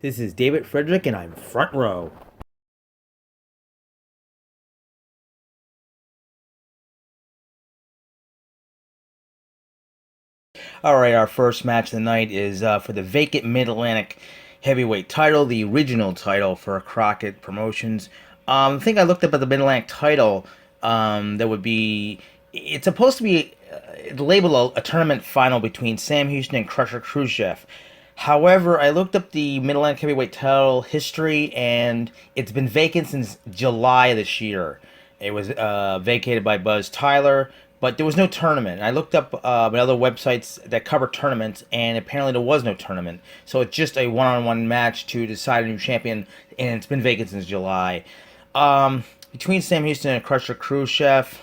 This is David Frederick, and I'm front row. All right, our first match of the night is for the vacant Mid Atlantic heavyweight title, the original title for Crockett Promotions. I think I looked up at the Mid Atlantic title. That would be. It's supposed to be labeled a tournament final between Sam Houston and Crusher Khrushchev. However, I looked up the Mid Atlantic heavyweight title history, and it's been vacant since July of this year. It was vacated by Buzz Tyler, but there was no tournament. I looked up other websites that cover tournaments, and apparently there was no tournament. So it's just a one-on-one match to decide a new champion, and it's been vacant since July. Between Sam Houston and Crusher Khrushchev,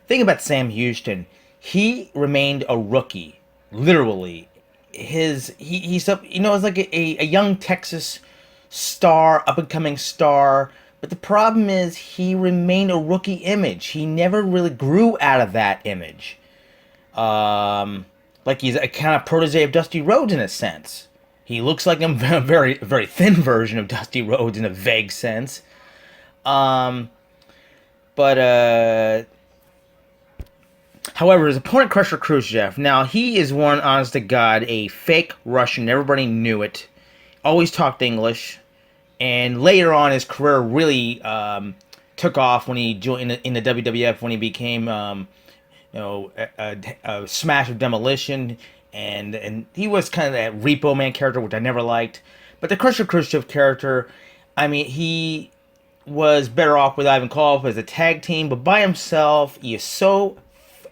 thing about Sam Houston, he remained a rookie, literally. He's up, it's like a young Texas star, up and coming star. But the problem is he remained a rookie image. He never really grew out of that image. Like he's a kind of protege of Dusty Rhodes in a sense. He looks like a very thin version of Dusty Rhodes in a vague sense. Um, but However, his opponent, Crusher Khrushchev, now he is one, honest to God, a fake Russian. Everybody knew it. Always talked English. And later on, his career really took off when he joined in the WWF, when he became, a smash of demolition. And he was kind of that Repo Man character, which I never liked. But the Crusher Khrushchev character, I mean, he was better off with Ivan Koloff as a tag team, but by himself, he is so.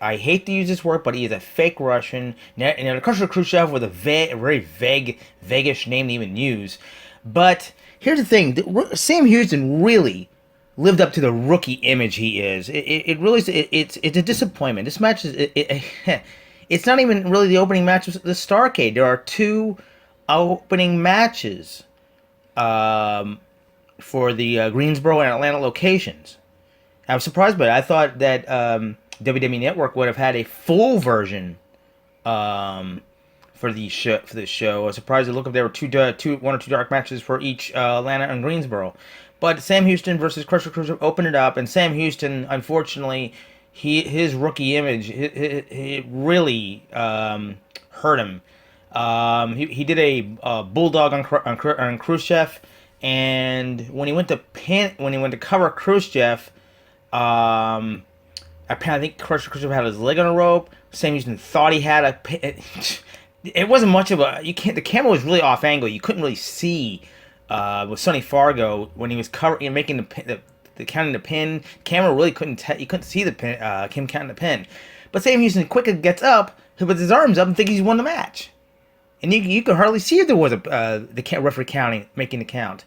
I hate to use this word, but he is a fake Russian. And Crusher Khrushchev with a very vague, vaguish name to even use. But here's the thing: Sam Houston really lived up to the rookie image he is. It really it's a disappointment. This match is it's not even really the opening match of the Starrcade. There are two opening matches for the Greensboro and Atlanta locations. I was surprised by it. I thought that WWE Network would have had a full version for this show. I was surprised to look if there were one or two dark matches for each Atlanta and Greensboro. But Sam Houston versus Crusher Khrushchev opened it up, and Sam Houston, unfortunately, his rookie image, it really hurt him. He did a bulldog on Khrushchev, and when he went to cover Khrushchev, I think Crusher Khrushchev had his leg on a rope. Sam Houston thought he had a. It wasn't much of a. You can't. The camera was really off angle. You couldn't really see. With Sonny Fargo when he was making the counting the pin. Camera really couldn't. You couldn't see the pin. Him counting the pin. But Sam Houston quickly gets up, he puts his arms up, and thinks he's won the match. And you could hardly see if there was the referee counting, making the count.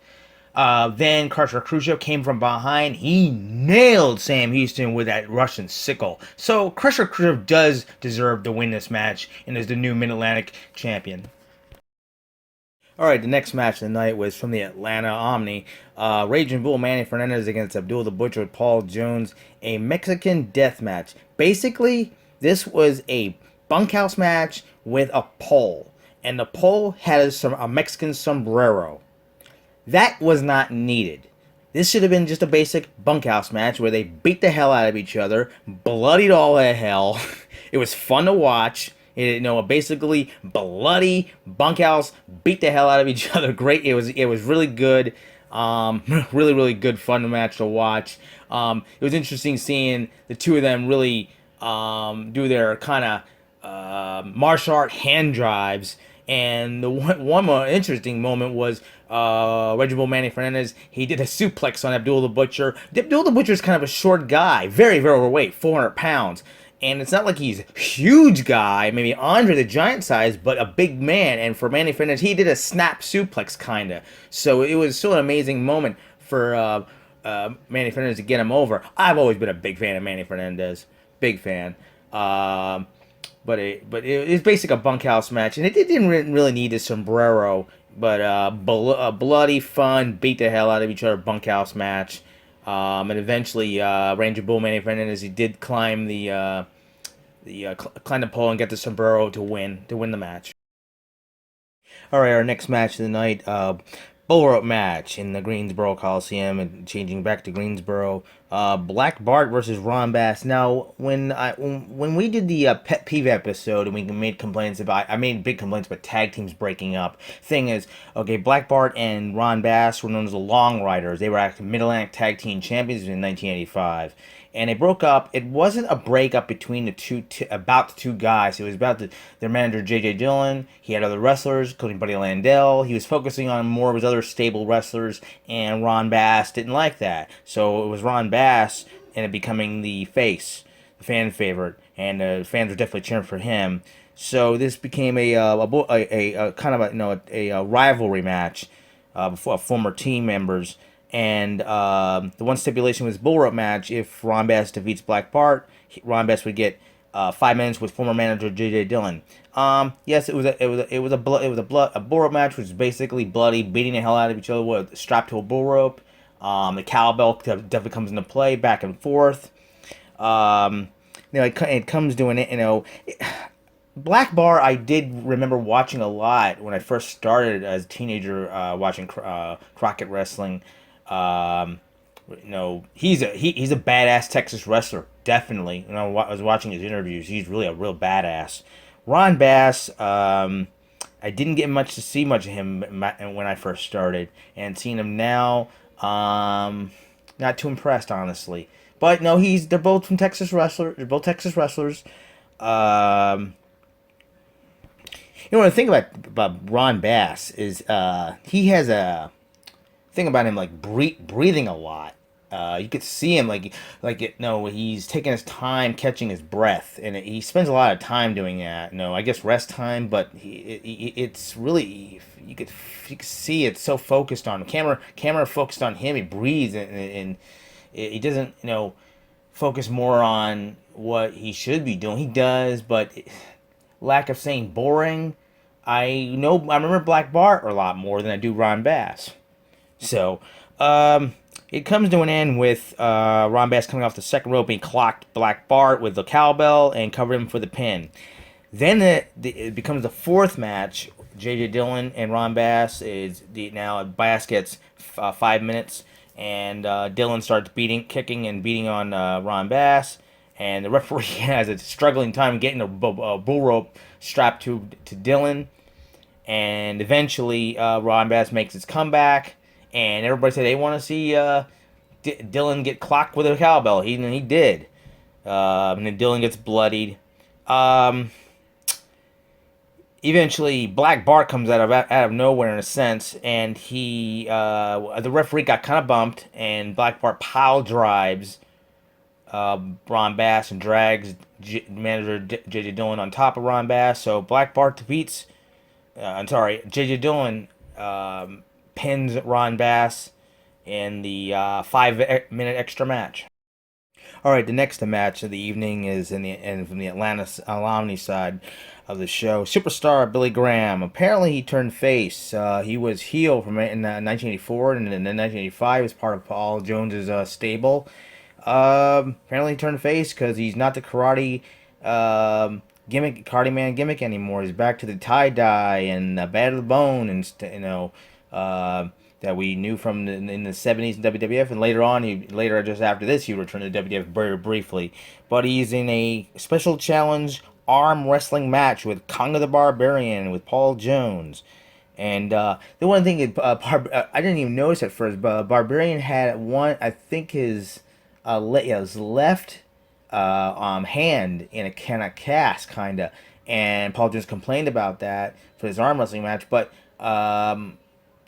Then Crusher Khrushchev came from behind. He nailed Sam Houston with that Russian sickle. So Crusher Khrushchev does deserve to win this match and is the new Mid-Atlantic champion. All right, the next match of the night was from the Atlanta Omni. Raging Bull Manny Fernandez against Abdullah the Butcher with Paul Jones. A Mexican death match. Basically, this was a bunkhouse match with a pole. And the pole had a Mexican sombrero. That was not needed. This should have been just a basic bunkhouse match where they beat the hell out of each other, bloodied all the hell. It was fun to watch. A basically bloody bunkhouse beat the hell out of each other. Great. It was really good. Really good fun match to watch. It was interesting seeing the two of them really do their kind of martial art hand drives. And the one more interesting moment was Reginald Manny Fernandez. He did a suplex on Abdullah the Butcher. Abdullah the Butcher is kind of a short guy, very overweight, 400 pounds. And it's not like he's a huge guy, maybe Andre the Giant size, but a big man. And for Manny Fernandez, he did a snap suplex, kind of. So it was still an amazing moment for Manny Fernandez to get him over. I've always been a big fan of Manny Fernandez. Big fan. But it's basically a bunkhouse match, and it didn't really need a sombrero. But bloody fun, beat the hell out of each other bunkhouse match. And eventually, Ranger Bull Manny Fernandez, he did climb climb the pole and get the sombrero to win the match. All right, our next match of the night, bull rope match in the Greensboro Coliseum, and changing back to Greensboro. Black Bart versus Ron Bass. Now, when we did the pet peeve episode and we made complaints about, I made big complaints about tag teams breaking up. Thing is, okay, Black Bart and Ron Bass were known as the Long Riders. They were actually Mid Atlantic Tag Team Champions in 1985, and they broke up. It wasn't a breakup between the about the two guys. It was about their manager J.J. Dillon. He had other wrestlers, including Buddy Landale. He was focusing on more of his other stable wrestlers, and Ron Bass didn't like that. So it was Ron Bass ended up becoming the face, the fan favorite, and the fans were definitely cheering for him. So this became a kind of a rivalry match for former team members. And the one stipulation was bull rope match. If Ron Bass defeats Black Bart, Ron Bass would get 5 minutes with former manager J.J. Dillon. Yes, a bull rope match, which is basically bloody, beating the hell out of each other with strapped to a bull rope. The cowbell definitely comes into play, back and forth. It comes to an Black Bar, I did remember watching a lot when I first started as a teenager, watching Crockett wrestling. Um, he's a badass Texas wrestler, definitely. I was watching his interviews. He's really a real badass. Ron Bass, I didn't get much to see much of him when I first started, and seeing him now, not too impressed, honestly. But no, they're both from Texas wrestlers. They're both Texas wrestlers. Um, the thing about Ron Bass is he has a thing about him, like breathing a lot. You could see him he's taking his time catching his breath, and he spends a lot of time doing that. No, I guess rest time, but it's really you could see it's so focused on camera focused on him. He breathes, and he doesn't focus more on what he should be doing. He does, but lack of saying boring. I remember Black Bart a lot more than I do Ron Bass. So, it comes to an end with Ron Bass coming off the second rope, being clocked Black Bart with the cowbell and covered him for the pin. Then it becomes the fourth match. J.J. Dillon and Ron Bass now Bass gets 5 minutes, and Dillon starts kicking and beating on Ron Bass, and the referee has a struggling time getting a bull rope strapped to Dillon, and eventually Ron Bass makes his comeback, and everybody said they want to see Dillon get clocked with a cowbell. He did, and then Dillon gets bloodied. Eventually, Black Bart comes out of nowhere in a sense, and the referee got kind of bumped, and Black Bart pile drives Ron Bass and drags manager J.J. Dillon on top of Ron Bass. So Black Bart defeats. J.J. Dillon pins Ron Bass in the 5 minute extra match. All right, the next match of the evening is from the Atlanta Alumni side of the show. Superstar Billy Graham. Apparently, he turned face. He was heel in 1984, and in 1985 was part of Paul Jones's stable. Apparently, he turned face because he's not the karate man gimmick anymore. He's back to the tie dye and bad to the bone, and that we knew from in the 70s in WWF, and later just after this he returned to WWF very briefly. But he's in a special challenge arm wrestling match with Conga the Barbarian with Paul Jones. And the one thing I didn't even notice at first, but Barbarian had one, I think his his left hand in a kind of cast, kind of, and Paul Jones complained about that for his arm wrestling match, but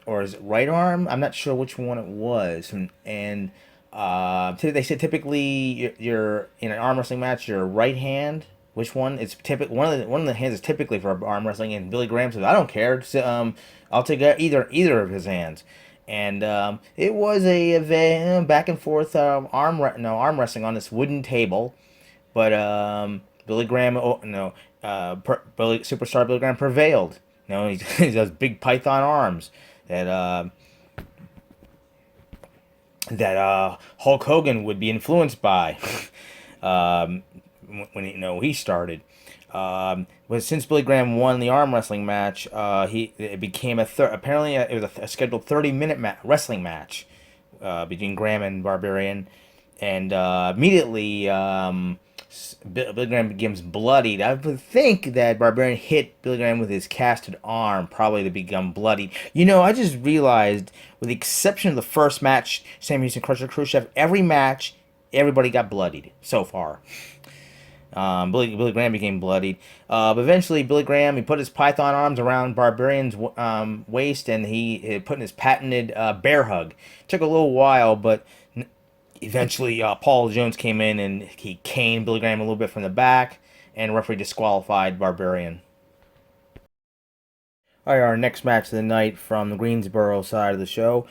or his right arm, I'm not sure which one it was, and they said typically you're in an arm wrestling match, your right hand. Which one? It's typically one of the hands is typically for arm wrestling, and Billy Graham says, "I don't care. I'll take either of his hands." And it was a back and forth arm wrestling on this wooden table, but Billy Graham, superstar Billy Graham prevailed. He has big python arms that Hulk Hogan would be influenced by when he started. Was since Billy Graham won the arm wrestling match, it became apparently it was a scheduled 30-minute wrestling match between Graham and Barbarian, and immediately Billy Graham becomes bloodied. I would think that Barbarian hit Billy Graham with his casted arm, probably to become bloodied. I just realized, with the exception of the first match, Sam Houston crushed Khrushchev, every match, everybody got bloodied so far. Billy Graham became bloodied. But eventually, Billy Graham, he put his python arms around Barbarian's waist, and he put in his patented bear hug. Took a little while, but eventually Paul Jones came in and he caned Billy Graham a little bit from the back, and referee disqualified Barbarian. All right, our next match of the night from the Greensboro side of the show.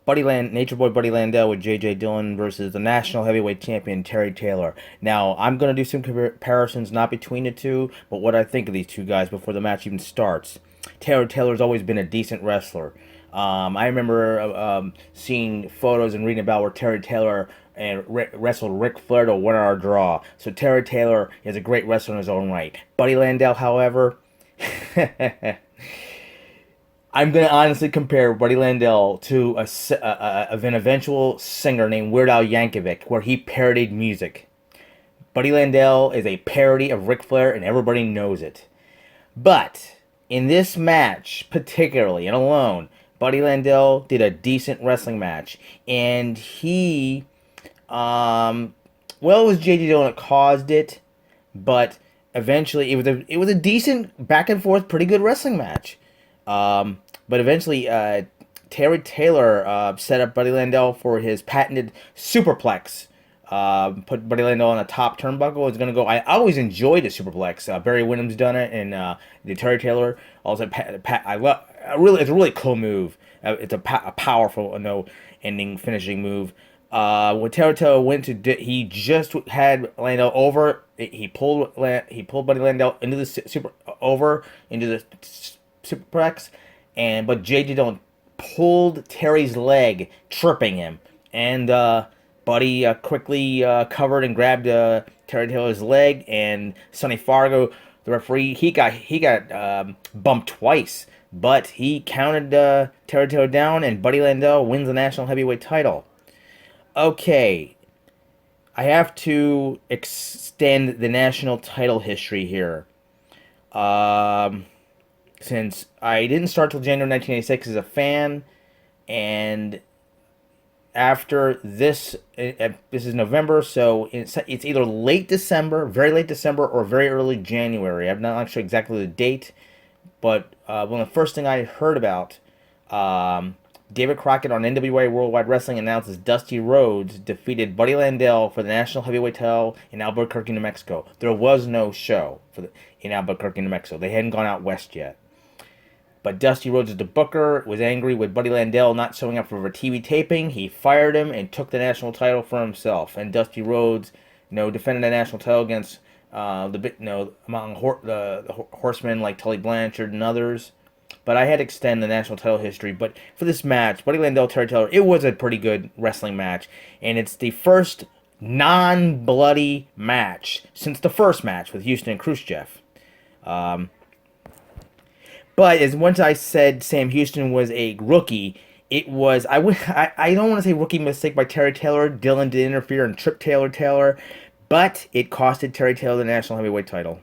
Nature Boy Buddy Landale with J.J. Dillon versus the National Heavyweight Champion Terry Taylor. Now, I'm going to do some comparisons not between the two, but what I think of these two guys before the match even starts. Terry Taylor's always been a decent wrestler. I remember seeing photos and reading about where Terry Taylor wrestled Ric Flair to a one-hour draw. So Terry Taylor is a great wrestler in his own right. Buddy Landale, however... I'm going to honestly compare Buddy Landale to an eventual singer named Weird Al Yankovic, where he parodied music. Buddy Landale is a parody of Ric Flair, and everybody knows it. But in this match, particularly and alone, Buddy Landale did a decent wrestling match, and he, it was J.J. Dillon that caused it, but eventually it was a decent back and forth, pretty good wrestling match. But eventually, Terry Taylor set up Buddy Landale for his patented superplex. Put Buddy Landale on the top turnbuckle. It's going to go. I always enjoyed the superplex. Barry Windham's done it, and the Terry Taylor also. I love. It's a really cool move. It's a powerful, finishing move. When Terry Taylor went to, he just had Landale over. He pulled Buddy Landale into the superplex, but J.J. Dillon pulled Terry's leg, tripping him, and Buddy quickly covered and grabbed Terry Taylor's leg, and Sonny Fargo, the referee, he got bumped twice, but he counted Terry Taylor down, and Buddy Landale wins the national heavyweight title. Okay, I have to extend the national title history here. Since I didn't start till January 1986 as a fan, and after this is November, so it's either late December, very late December, or very early January. I'm not sure exactly the date, but one of the first thing I heard about, David Crockett on NWA Worldwide Wrestling announces Dusty Rhodes defeated Buddy Landale for the national heavyweight title in Albuquerque, New Mexico. There was no show in Albuquerque, New Mexico. They hadn't gone out west yet. But Dusty Rhodes, the booker, was angry with Buddy Landale not showing up for a TV taping. He fired him and took the national title for himself. And Dusty Rhodes, defended the national title against among the horsemen like Tully, Blanchard, and others. But I had to extend the national title history. But for this match, Buddy Landale, Terry Taylor, it was a pretty good wrestling match, and it's the first non-bloody match since the first match with Houston and Khrushchev. But as once I said Sam Houston was a rookie, it was, I don't want to say rookie mistake by Terry Taylor. Dillon did interfere and tripped Taylor, but it costed Terry Taylor the national heavyweight title.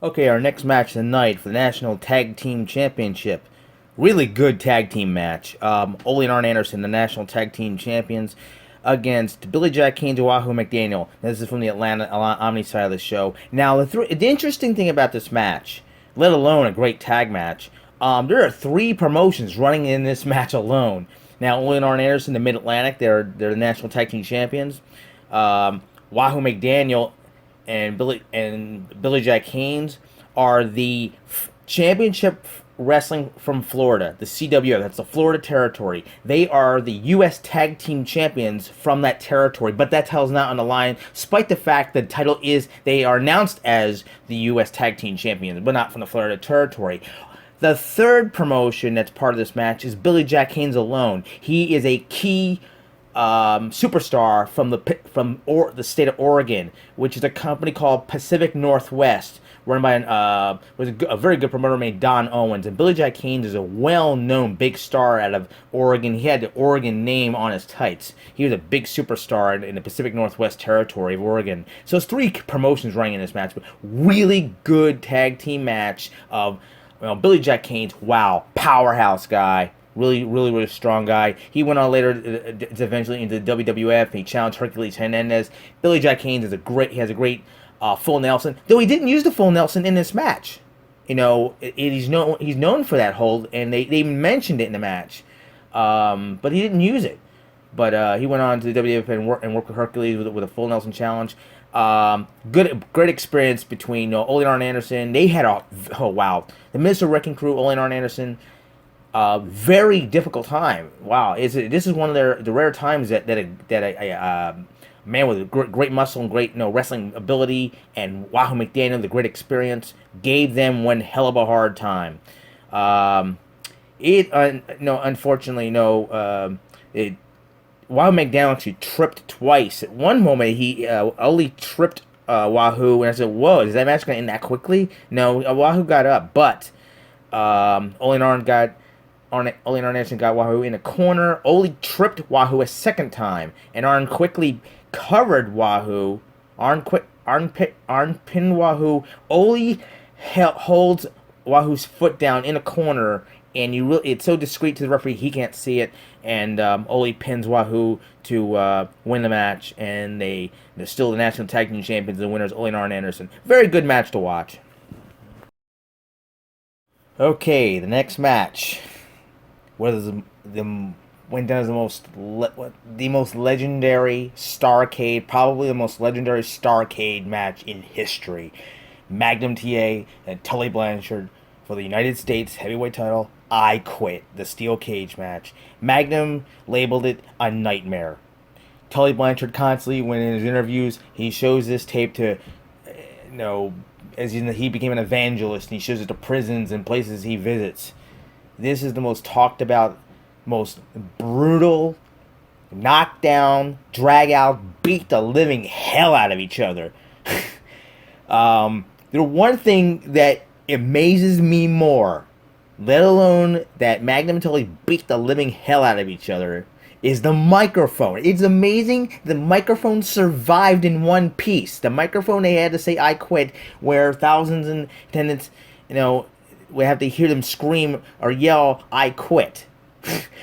Okay, our next match of the night for the National Tag Team Championship. Really good tag team match. Ole and Arn Anderson, the National Tag Team Champions, against Billy Jack Haynes and Wahoo McDaniel. This is from the Atlanta Omni side of the show. Now, the interesting thing about this match, let alone a great tag match, there are 3 promotions running in this match alone. Now, Ole and Arn Anderson, the Mid-Atlantic, they're the National Tag Team Champions. Wahoo McDaniel and Billy Jack Haynes are the championship wrestling from Florida, the CWF. That's the Florida territory. They are the U.S. Tag Team Champions from that territory, but that title's not on the line, despite the fact that the title they are announced as the U.S. Tag Team Champions, but not from the Florida territory. The third promotion that's part of this match is Billy Jack Haynes alone. He is a key superstar from the state of Oregon, which is a company called Pacific Northwest, run by a very good promoter named Don Owens. And Billy Jack Haynes is a well-known big star out of Oregon. He had the Oregon name on his tights. He was a big superstar in the Pacific Northwest territory of Oregon. So it's three promotions running in this match, but really good tag team match of Billy Jack Haynes. Wow, powerhouse guy. Really, really, really strong guy. He went on later, eventually into the WWF. He challenged Hercules Hernandez. Billy Jack Haynes he has a great full Nelson. Though he didn't use the full Nelson in this match. He's known for that hold, and they mentioned it in the match, but he didn't use it. But he went on to the WWF and worked with Hercules with a full Nelson challenge. Great experience between Ole and Arn Anderson. They had the Mr. Wrecking Crew, Ole and Arn Anderson. Very difficult time. Wow, this is one of the rare times that a man with great muscle and great wrestling ability and Wahoo McDaniel, the great experience, gave them one hell of a hard time. Unfortunately, Wahoo McDaniel actually tripped twice. At one moment, he only tripped Wahoo, and I said, "Whoa, is that match going to end that quickly?" No, Wahoo got up, but Ole and Arn Anderson got Wahoo in a corner. Ole tripped Wahoo a second time, and Arn quickly covered Wahoo. Arn pinned Wahoo. Ole holds Wahoo's foot down in a corner, and it's so discreet to the referee he can't see it. And Ole pins Wahoo to win the match, and they're still the national tag team champions. The winners, Ole and Arn Anderson. Very good match to watch. Okay, the next match went down as the most legendary Starrcade, probably the most legendary Starrcade match in history. Magnum TA and Tully Blanchard for the United States heavyweight title. I Quit, the steel cage match. Magnum labeled it a nightmare. Tully Blanchard constantly, when in his interviews, he shows this tape to, he became an evangelist, and he shows it to prisons and places he visits. This is the most talked about, most brutal, knockdown, drag out, beat the living hell out of each other. The one thing that amazes me more, let alone that Magnum and Tully beat the living hell out of each other, is the microphone. It's amazing the microphone survived in one piece. The microphone they had to say "I quit," where thousands in attendance, we have to hear them scream or yell "I quit."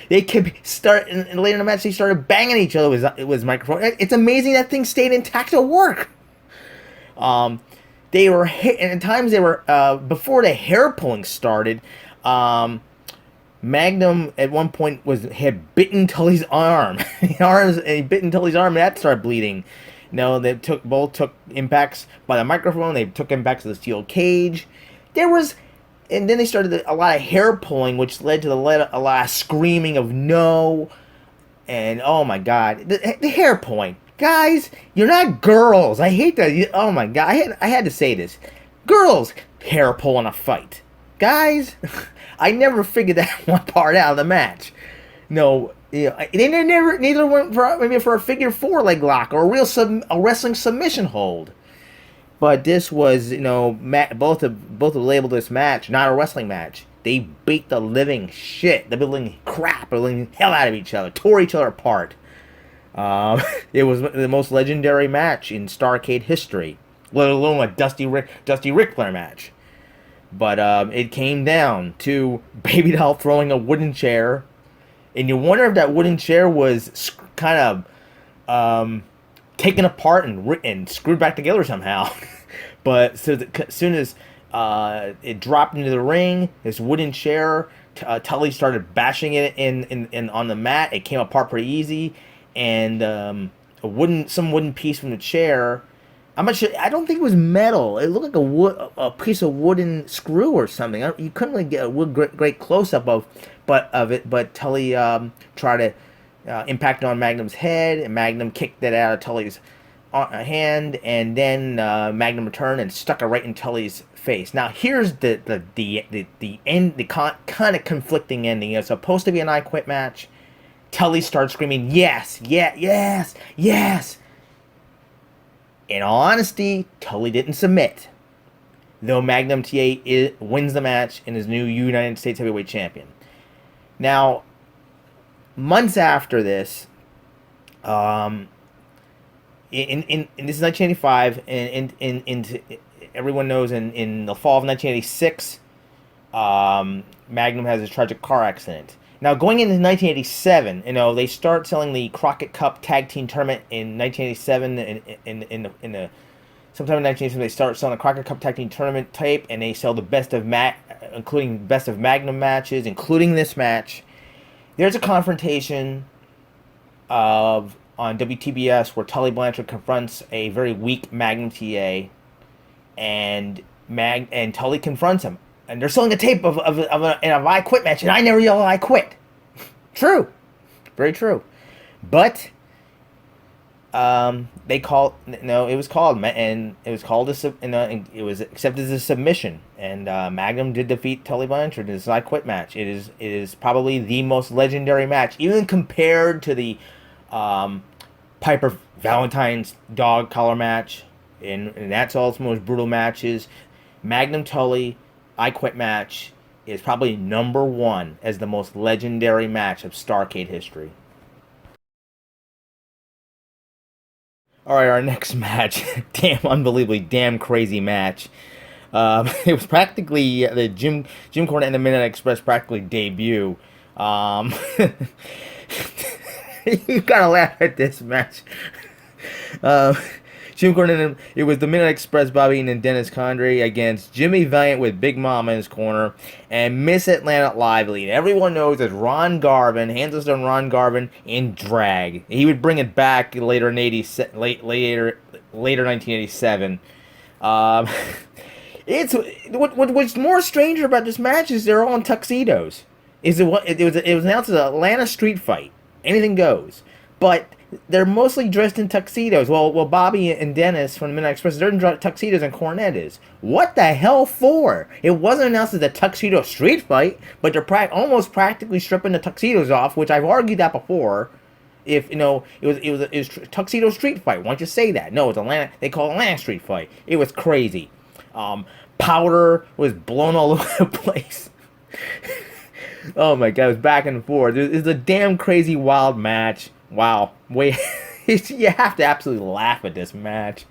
They could start, and later in the match they started banging each other with microphone. It's amazing that thing stayed intact to work. They were hit, and at times they were before the hair pulling started. Magnum at one point had bitten Tully's arm. He bitten Tully's arm, and that started bleeding. They both took impacts by the microphone. They took impacts to the steel cage. And then they started a lot of hair pulling, which led to a lot of screaming of no. And oh my God, the hair pulling, guys, you're not girls. I hate that. Oh my God, I had to say this. Girls hair pull in a fight, guys. I never figured that one part out of the match. They neither went for a figure four leg lock or a wrestling submission hold. But this was, both have labeled this match not a wrestling match. They beat the living crap, the living hell out of each other, tore each other apart. It was the most legendary match in Starrcade history, let alone a Dusty Ric Flair match. But it came down to Baby Doll throwing a wooden chair, and you wonder if that wooden chair was kind of taken apart and screwed back together somehow. But as soon as it dropped into the ring, this wooden chair, Tully started bashing it in on the mat. It came apart pretty easy, and some wooden piece from the chair. I'm not sure. I don't think it was metal. It looked like a piece of wooden screw or something. You couldn't really get a great close up of it. But Tully tried to impact on Magnum's head, and Magnum kicked that out of Tully's hand, and then Magnum returned and stuck it right in Tully's face. Now here's the end, the kind of conflicting ending. It's supposed to be an I Quit match. Tully starts screaming, yes, yeah, yes, yes. In all honesty, Tully didn't submit, though Magnum TA wins the match and is new United States Heavyweight Champion. Now, months after this, in this is 1985, and in everyone knows in the fall of 1986, Magnum has a tragic car accident. Now, going into 1987, they start selling the Crockett Cup Tag Team Tournament in 1987. In the sometime in 1987, they start selling the Crockett Cup Tag Team Tournament tape, and they sell the including best of Magnum matches, including this match. There's a confrontation on WTBS where Tully Blanchard confronts a very weak Magnum TA, and Tully confronts him. And they're selling a tape of an I Quit match, and I never yell I quit. True. Very true. But it was called it was accepted as a submission, and Magnum did defeat Tully Blanchard in this I Quit match. It is probably the most legendary match, even compared to the Piper Valentine's dog collar match, and that's all its most brutal matches. Magnum Tully I Quit match is probably number one as the most legendary match of Starrcade history. All right, our next match, damn crazy match. It was practically the Jim Cornette and the Midnight Express practically debut. You gotta laugh at this match. Jim Cornette, it was the Midnight Express, Bobby Eaton and Dennis Condrey against Jimmy Valiant with Big Mama in his corner and Miss Atlanta Lively. And everyone knows that Ron Garvin, hands down Ron Garvin in drag. He would bring it back later in later 1987. It's what's more stranger about this match is they're all in tuxedos. It was announced as an Atlanta street fight. Anything goes, but they're mostly dressed in tuxedos. Well, Bobby and Dennis from the Midnight Express, they're in tuxedos, and Cornette is. What the hell for? It wasn't announced as a tuxedo street fight, but they're almost practically stripping the tuxedos off, which I've argued that before. If it was tuxedo street fight, why don't you say that? No, it's Atlanta. They call it Atlanta street fight. It was crazy. Powder was blown all over the place. Oh my god, it was back and forth. It's a damn crazy wild match. Wow, you have to absolutely laugh at this match.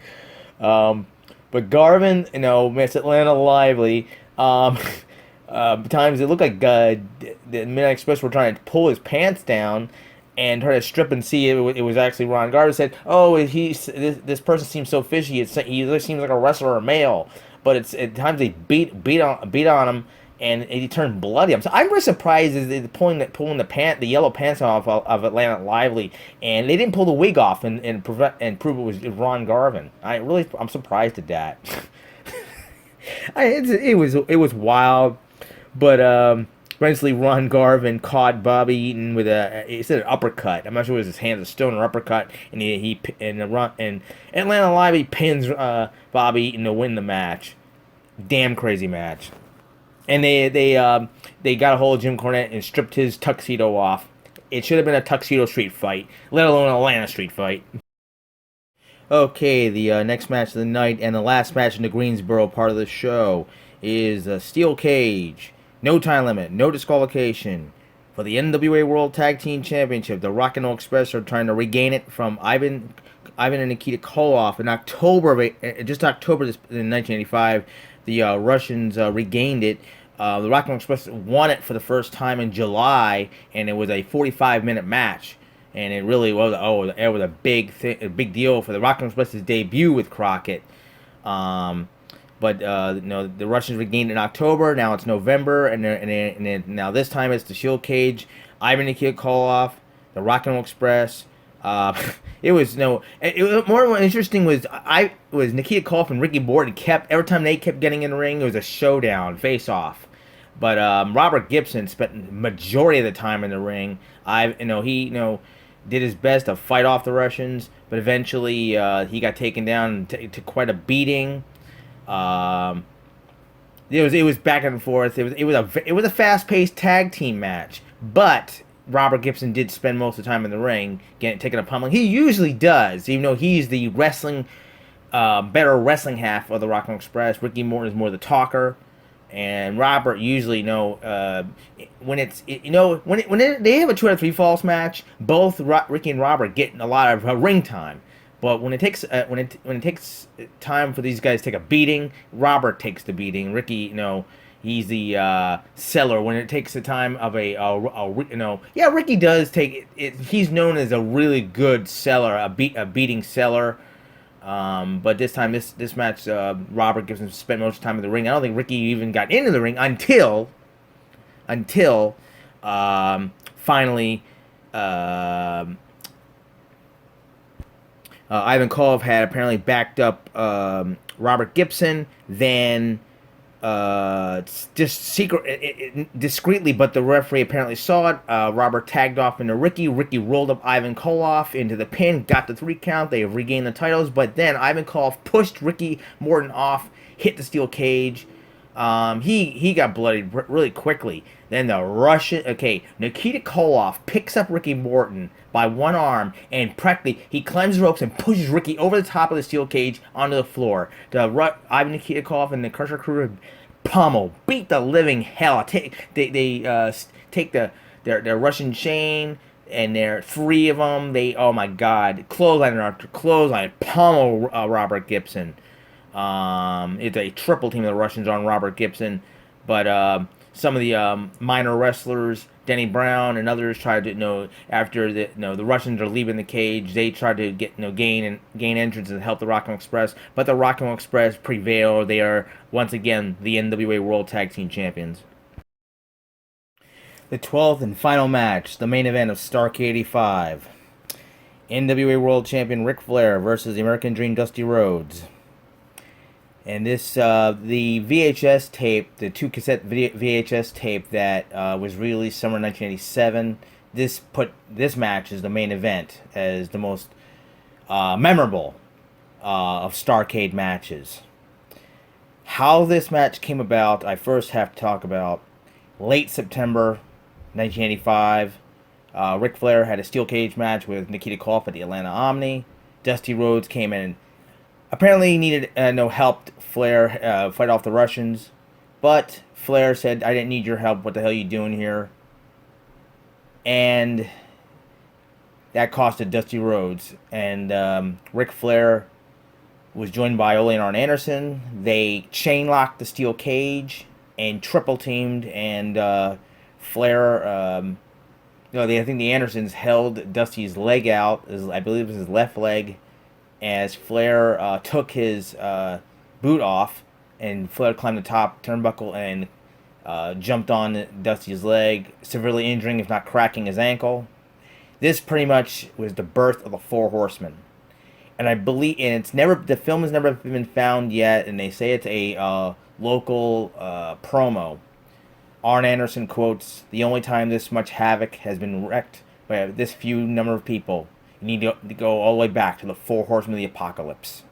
But Garvin, Miss Atlanta Lively, times it looked like the Midnight Express were trying to pull his pants down and try to strip and see it was actually Ron Garvin. Said, "Oh, this person seems so fishy. He seems like a wrestler or male." But at times they beat on him. And he turned bloody. I'm really surprised is pulling the yellow pants off of Atlanta Lively, and they didn't pull the wig off and prove it was Ron Garvin. I'm surprised at that. It was wild, but eventually Ron Garvin caught Bobby Eaton with he said an uppercut. I'm not sure if it was his hands, a stone or uppercut, and and Atlanta Lively pins Bobby Eaton to win the match. Damn crazy match. And they got a hold of Jim Cornette and stripped his tuxedo off. It should have been a tuxedo street fight, let alone an Atlanta street fight. Okay, the next match of the night and the last match in the Greensboro part of the show is a steel cage, no time limit, no disqualification. For the NWA World Tag Team Championship, the Rock and Roll Express are trying to regain it from Ivan and Nikita Koloff in October 1985. The Russians regained it. The Rock and Roll Express won it for the first time in July, and it was a 45-minute match. And it really was a big deal for the Rock and Roll Express's debut with Crockett. But the Russians regained it in October. Now it's November, and now this time it's the Steel Cage, Ivan Nikita Koloff, the Rock and Roll Express. It was more interesting was Nikita Koloff and Ricky Morton every time they kept getting in the ring, it was a showdown, face off. But Robert Gibson spent the majority of the time in the ring. He did his best to fight off the Russians, but eventually he got taken down to quite a beating. It was back and forth. It was a fast paced tag team match, but Robert Gibson did spend most of the time in the ring, taking a pummeling. He usually does, even though he's the better wrestling half of the Rock'em Express. Ricky Morton is more the talker, and Robert usually, when they have a 2 out of 3 falls match, both Ricky and Robert get a lot of ring time. But when it takes time for these guys to take a beating, Robert takes the beating. Ricky, he's the seller. When it takes the time of Ricky does take it. He's known as a really good seller, a beating seller. But this time, this match, Robert Gibson spent most of the time in the ring. I don't think Ricky even got into the ring until finally. Ivan Koloff had apparently backed up Robert Gibson, then just discreetly, but the referee apparently saw it. Robert tagged off into Ricky. Ricky rolled up Ivan Koloff into the pin, got the 3 count. They regained the titles, but then Ivan Koloff pushed Ricky Morton off, hit the steel cage. He got bloodied really quickly. Then Nikita Koloff picks up Ricky Morton by one arm and practically he climbs the ropes and pushes Ricky over the top of the steel cage onto the floor. Ivan Nikita Koloff and the Crusher crew beat the living hell. They take their Russian chain and there are 3 of them. Oh my God, clothesline after clothesline, pummel Robert Gibson. It's a triple team of the Russians on Robert Gibson, but some of the minor wrestlers, Denny Brown and others, tried to after the Russians are leaving the cage, they tried to get gain entrance and help the Rock'em Express, but the Rock'em Express prevail. They are once again the NWA World Tag Team Champions. The 12th and final match, the main event of Starrcade 85. NWA World Champion Ric Flair versus the American Dream Dusty Rhodes. And this, the VHS tape, the 2 cassette VHS tape that was released summer 1987, this match as the main event, as the most memorable of Starrcade matches. How this match came about, I first have to talk about late September 1985. Ric Flair had a steel cage match with Nikita Koloff at the Atlanta Omni. Dusty Rhodes came in and apparently needed helped Flair fight off the Russians, but Flair said, "I didn't need your help. What the hell are you doing here?" And that costed Dusty Rhodes. And Ric Flair was joined by Ole and Arn Anderson. They chain locked the steel cage and triple teamed. And Flair, I think the Andersons held Dusty's leg out. I believe it was his left leg, as Flair took his boot off, and Flair climbed the top turnbuckle and jumped on Dusty's leg, severely injuring, if not cracking, his ankle. This pretty much was the birth of the Four Horsemen. And I believe, and the film has never been found yet, and they say it's a local promo. Arn Anderson quotes, "The only time this much havoc has been wreaked by this few number of people, you need to go all the way back to the Four Horsemen of the Apocalypse."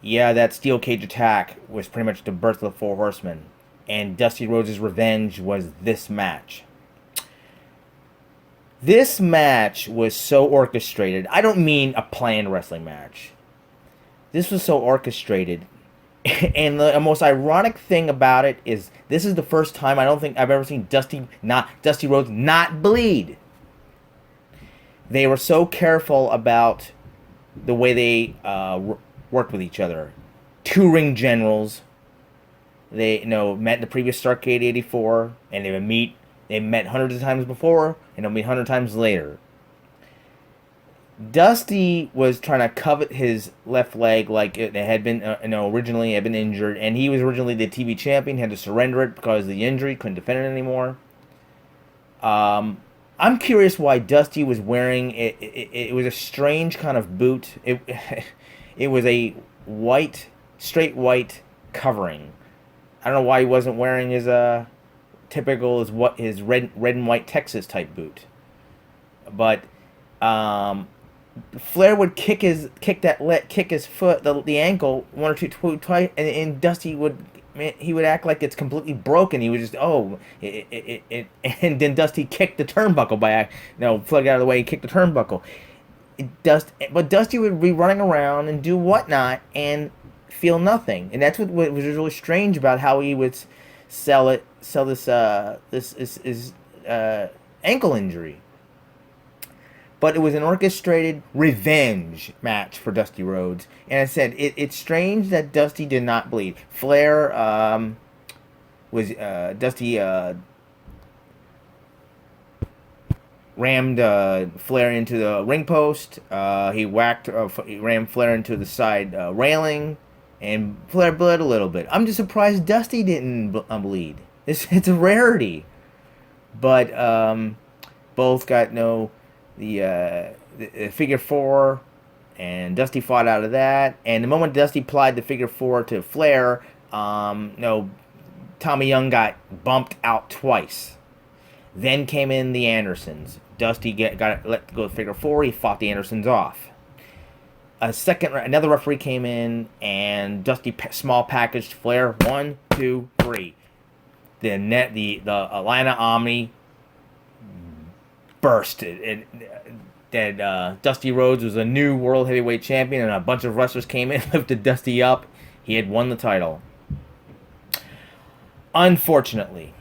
Yeah, that steel cage attack was pretty much the birth of the Four Horsemen. And Dusty Rhodes' revenge was this match. This match was so orchestrated. I don't mean a planned wrestling match. This was so orchestrated. And the most ironic thing about it is this is the first time I don't think I've ever seen Dusty Rhodes not bleed. They were so careful about the way they worked with each other. 2 ring generals. They met in the previous Starrcade 84, and they met hundreds of times before, and they'll meet 100 times later. Dusty was trying to covet his left leg like it had been, originally had been injured, and he was originally the TV champion, had to surrender it because of the injury, couldn't defend it anymore. I'm curious why Dusty was wearing it. It was a strange kind of boot. It was a straight white covering. I don't know why he wasn't wearing his his red and white Texas type boot. But Flair would kick his foot, the ankle one or two twice, and Dusty would, man, he would act like it's completely broken. He would just and then Dusty kicked the turnbuckle Flair got out of the way and kicked the turnbuckle. But Dusty would be running around and do whatnot and feel nothing, and that's what was really strange about how he would sell this ankle injury. But it was an orchestrated revenge match for Dusty Rhodes. And I said, it's strange that Dusty did not bleed. Flair Dusty rammed Flair into the ring post. He rammed Flair into the side railing. And Flair bled a little bit. I'm just surprised Dusty didn't bleed. It's a rarity. But both got the figure four, and Dusty fought out of that. And the moment Dusty applied the figure four to Flair, Tommy Young got bumped out twice. Then came in the Andersons. Dusty got let go figure four. He fought the Andersons off. Another referee came in, and Dusty small packaged Flair. 1, 2, 3. The Atlanta Omni burst. Dusty Rhodes was a new World Heavyweight Champion, and a bunch of wrestlers came in, lifted Dusty up. He had won the title. Unfortunately,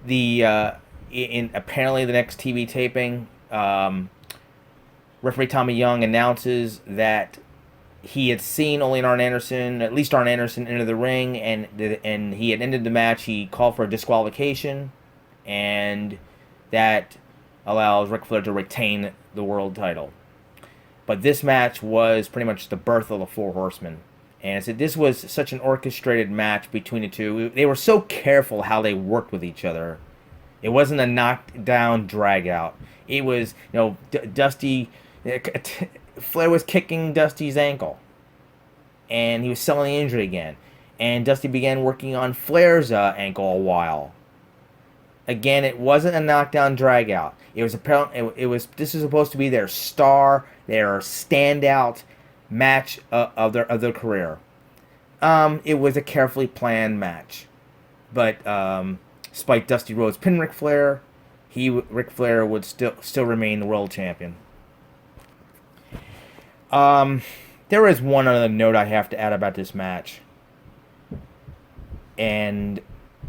apparently the next TV taping, referee Tommy Young announces that he had seen at least Arn Anderson, enter the ring, and he had ended the match. He called for a disqualification, and that allows Ric Flair to retain the world title. But this match was pretty much the birth of the Four Horsemen. And I said this was such an orchestrated match between the two. They were so careful how they worked with each other. It wasn't a knockdown drag out. It was, Dusty... Flair was kicking Dusty's ankle, and he was selling the injury again. And Dusty began working on Flair's ankle a while. Again, it wasn't a knockdown drag out. This was supposed to be their standout match of their career. It was a carefully planned match, but despite Dusty Rhodes pinning Ric Flair, Ric Flair would still remain the world champion. There is one other note I have to add about this match. And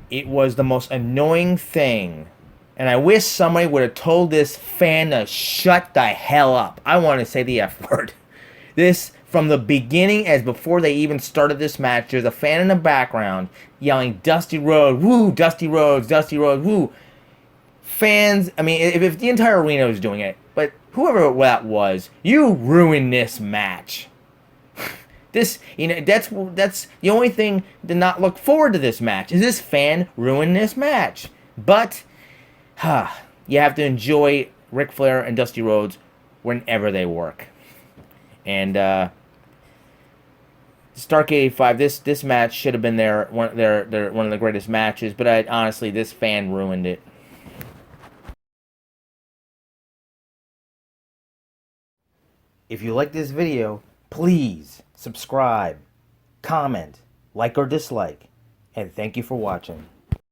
it was the most annoying thing. And I wish somebody would have told this fan to shut the hell up. I want to say the F word. This, from the beginning, as before they even started this match, there's a fan in the background yelling, Dusty Rhodes, woo, Dusty Rhodes, woo. Fans, I mean, if the entire arena was doing it, but whoever that was, you ruined this match. That's the only thing to not look forward to this match, is this fan ruined this match. But, you have to enjoy Ric Flair and Dusty Rhodes whenever they work. And, Starrcade 85, this match should have been one of the greatest matches, but honestly, this fan ruined it. If you like this video, please subscribe, comment, like or dislike, and thank you for watching.